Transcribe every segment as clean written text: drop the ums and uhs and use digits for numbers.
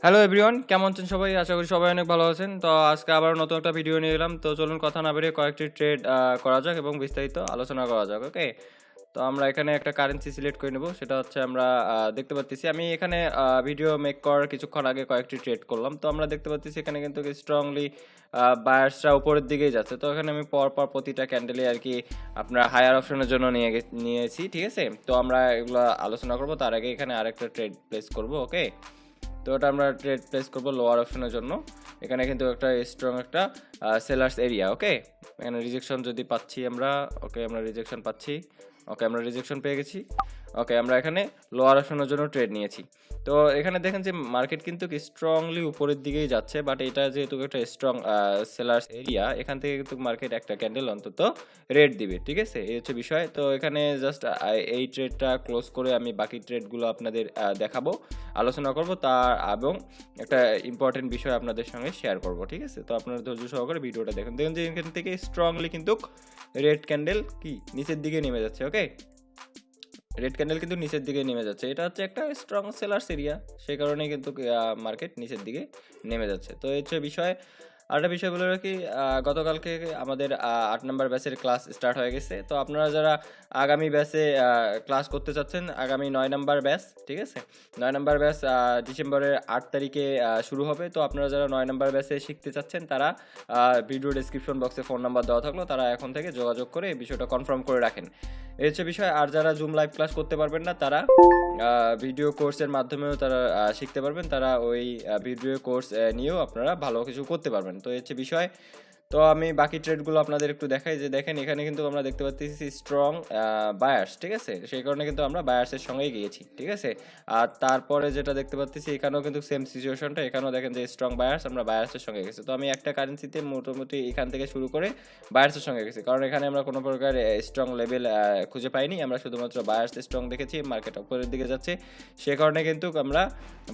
Hello everyone, কেমন আছেন সবাই? আশা করি সবাই অনেক ভালো আছেন। তো আজকে আবার নতুন একটা ভিডিও নিয়ে এলাম। তো চলুন কথা না বাড়িয়ে কয়েকটি ট্রেড করা যাক এবং বিস্তারিত আলোচনা করা যাক। ওকে? তো আমরা এখানে একটা কারেন্সি সিলেক্ট করে নেব। সেটা হচ্ছে আমরা দেখতে পাচ্ছি আমি এখানে ভিডিও মেক করার কিছুক্ষণ আগে কয়েকটি ট্রেড করলাম। তো আমরা দেখতে পাচ্ছি এখানে কিন্তু স্ট্রংলি বায়ার্সরা উপরের দিকেই যাচ্ছে। তো এখানে আমি পরপর প্রতিটা ক্যান্ডেলে আরকি আপনার হায়ার অপশনের জন্য নিয়েছি। ঠিক আছে? তো আমরা এগুলা আলোচনা করব। তার আগে এখানে আরেকটা ট্রেড প্লেস করব। ওকে? তো এটা আমরা ট্রেড প্লেস করব লোয়ার অপশনের জন্য। এখানে কিন্তু একটা স্ট্রং একটা সেলার্স এরিয়া। ওকে, এখানে রিজেকশন যদি পাচ্ছি আমরা, ওকে আমরা রিজেকশন পাচ্ছি, ওকে আমরা রিজেকশন পেয়ে গেছি। ওকে, আমরা এখানে লোয়ার অপশনের জন্য ট্রেড নিয়েছি। তো এখানে দেখেন যে মার্কেট কিন্তু স্ট্রংলি উপরের দিকেই যাচ্ছে, বাট এটা যেহেতু একটা স্ট্রং সেলার্স এরিয়া, এখান থেকে কিন্তু মার্কেট একটা ক্যান্ডেল অন্তত রেড দিবে। ঠিক আছে, এই হচ্ছে বিষয়। তো এখানে জাস্ট এই ট্রেডটা ক্লোজ করে আমি বাকি ট্রেডগুলো আপনাদের দেখাবো, আলোচনা করব তার, এবং একটা ইম্পর্টেন্ট বিষয় আপনাদের সঙ্গে শেয়ার করব। ঠিক আছে, তো আপনারা ধৈর্য সহকারে ভিডিওটা দেখুন। দেখুন যে এখান থেকে স্ট্রংলি কিন্তু রেড ক্যান্ডেল কি নিচের দিকে নেমে যাচ্ছে। ওকে, রেড ক্যান্ডেল কিন্তু নিচের দিকে নেমে যাচ্ছে। এটা হচ্ছে একটা স্ট্রং সেলার্স এরিয়া, সেই কারণেই কিন্তু মার্কেট নিচের দিকে নেমে যাচ্ছে। তো এই হচ্ছে বিষয়। আরেকটা বিষয় বলে রাখি, গতকালকে আমাদের ৮ নম্বর ব্যাচের ক্লাস স্টার্ট হয়ে গেছে। তো আপনারা যারা আগামী ব্যাচে ক্লাস করতে চাচ্ছেন, আগামী ৯ নম্বর ব্যাচ, ঠিক আছে, ৯ নম্বর ব্যাচ ডিসেম্বরের ৮ তারিখে শুরু হবে। তো আপনারা যারা ৯ নম্বর ব্যাচে শিখতে চাচ্ছেন, তারা ভিডিও ডেসক্রিপশন বক্সে ফোন নাম্বার দেওয়া থাকলো, তারা এখন থেকে যোগাযোগ করে এই বিষয়টা কনফার্ম করে রাখেন। এই হচ্ছে বিষয়। আর যারা জুম লাইভ ক্লাস করতে পারবেন না, তারা ভিডিও কোর্সের মাধ্যমেও তারা শিখতে পারবেন। তারা ওই ভিডিও কোর্স নিয়েও আপনারা ভালো কিছু করতে পারবেন। তো এই হচ্ছে বিষয়। তো আমি বাকি ট্রেডগুলো আপনাদের একটু দেখাই। যে দেখেন এখানে কিন্তু আমরা দেখতে পাচ্ছি স্ট্রং বায়ার্স। ঠিক আছে, সেই কারণে কিন্তু আমরা বায়ার্সের সঙ্গেই গিয়েছি। ঠিক আছে, আর তারপরে যেটা দেখতে পাচ্ছি এখানেও কিন্তু সেম সিচুয়েশনটা, এখানেও দেখেন যে স্ট্রং বায়ার্স, আমরা বায়ার্সের সঙ্গে গেছি। তো আমি একটা কারেন্সিতে মোটামুটি এখান থেকে শুরু করে বায়ার্সের সঙ্গে গেছি, কারণ এখানে আমরা কোনো প্রকার স্ট্রং লেভেল খুঁজে পাইনি। আমরা শুধুমাত্র বায়ার্স স্ট্রং দেখেছি, মার্কেট উপরের দিকে যাচ্ছে, সে কারণে কিন্তু আমরা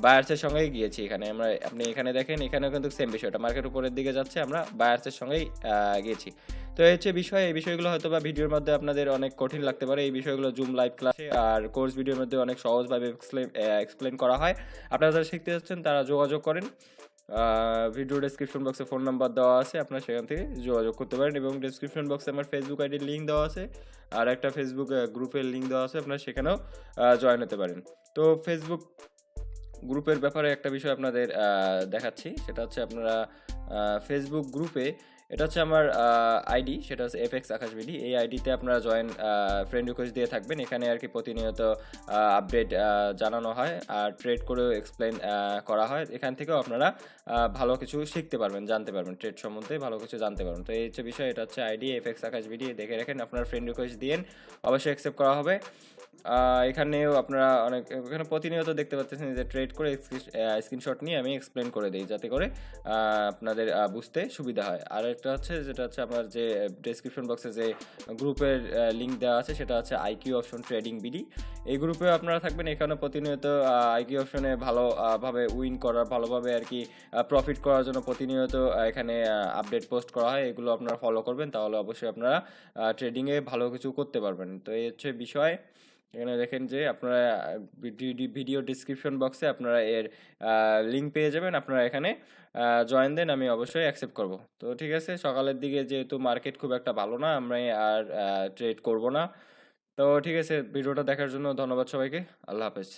বায়ার্সের সঙ্গেই গিয়েছি। এখানে আমরা, আপনি এখানে দেখেন, এখানেও কিন্তু সেম বিষয়টা, মার্কেট উপরের দিকে যাচ্ছে, আমরা বায়ার্সের সঙ্গেই গিয়েছি। তো এই হচ্ছে বিষয়। এই বিষয়গুলো হয়তো বা ভিডিওর মধ্যে আপনাদের অনেক কঠিন লাগতে পারে। এই বিষয়গুলো জুম লাইভ ক্লাসে আর কোর্স ভিডিওর মধ্যে অনেক সহজভাবে এক্সপ্লেন করা হয়। আপনারা যারা শিখতে যাচ্ছেন তারা যোগাযোগ করেন। ভিডিও ডেসক্রিপশন বক্সে ফোন নাম্বার দেওয়া আছে, আপনারা সেখান থেকে যোগাযোগ করতে পারেন। এবং ডেসক্রিপশন বক্সে আমার ফেসবুক আইডির লিঙ্ক দেওয়া আছে, আর একটা ফেসবুক গ্রুপের লিঙ্ক দেওয়া আছে, আপনারা সেখানেও জয়েন হতে পারেন। তো ফেসবুক গ্রুপের ব্যাপারে একটা বিষয় আপনাদের দেখাচ্ছি। সেটা হচ্ছে আপনারা ফেসবুক গ্রুপে, এটা হচ্ছে আমার আইডি, সেটা হচ্ছে এফএক্স আকাশ বিডি। এই আইডিতে আপনারা জয়েন ফ্রেন্ড রিকোয়েস্ট দিয়ে থাকবেন। এখানে আর কি প্রতিনিয়ত আপডেট জানানো হয়, আর ট্রেড করেও এক্সপ্লেন করা হয়। এখান থেকেও আপনারা ভালো কিছু শিখতে পারবেন, জানতে পারবেন, ট্রেড সম্বন্ধে ভালো কিছু জানতে পারবেন। তো এই হচ্ছে বিষয়। এটা হচ্ছে আইডি এফএক্স আকাশ বিডি, দেখে রাখেন। আপনার ফ্রেন্ড রিকোয়েস্ট দিন, অবশ্যই অ্যাকসেপ্ট করা হবে। এখানেও আপনারা অনেক, এখানে প্রতিনিয়ত দেখতে পাচ্ছেন যে ট্রেড করে স্ক্রিনশট নিয়ে আমি এক্সপ্লেন করে দিই, যাতে করে আপনাদের বুঝতে সুবিধা হয়। আর একটা হচ্ছে, যেটা হচ্ছে আমার যে ডেসক্রিপশন বক্সে যে গ্রুপের লিঙ্ক দেওয়া আছে, সেটা হচ্ছে আইকিউ অপশন ট্রেডিং বিডি। এই গ্রুপেও আপনারা থাকবেন। এখানে প্রতিনিয়ত আইকিউ অপশনে ভালোভাবে উইন করার, ভালোভাবে আর কি প্রফিট করার জন্য প্রতিনিয়ত এখানে আপডেট পোস্ট করা হয়। এগুলো আপনারা ফলো করবেন, তাহলে অবশ্যই আপনারা ট্রেডিংয়ে ভালো কিছু করতে পারবেন। তো এই হচ্ছে বিষয়। এখানে দেখেন যে আপনারা ভিডিও ডিসক্রিপশন বক্সে আপনারা এর লিঙ্ক পেয়ে যাবেন। আপনারা এখানে জয়েন দেন, আমি অবশ্যই অ্যাকসেপ্ট করব। তো ঠিক আছে, সকালের দিকে যেহেতু মার্কেট খুব একটা ভালো না, আমরা আর ট্রেড করব না। তো ঠিক আছে, ভিডিওটা দেখার জন্য ধন্যবাদ সবাইকে। আল্লাহ হাফেজ।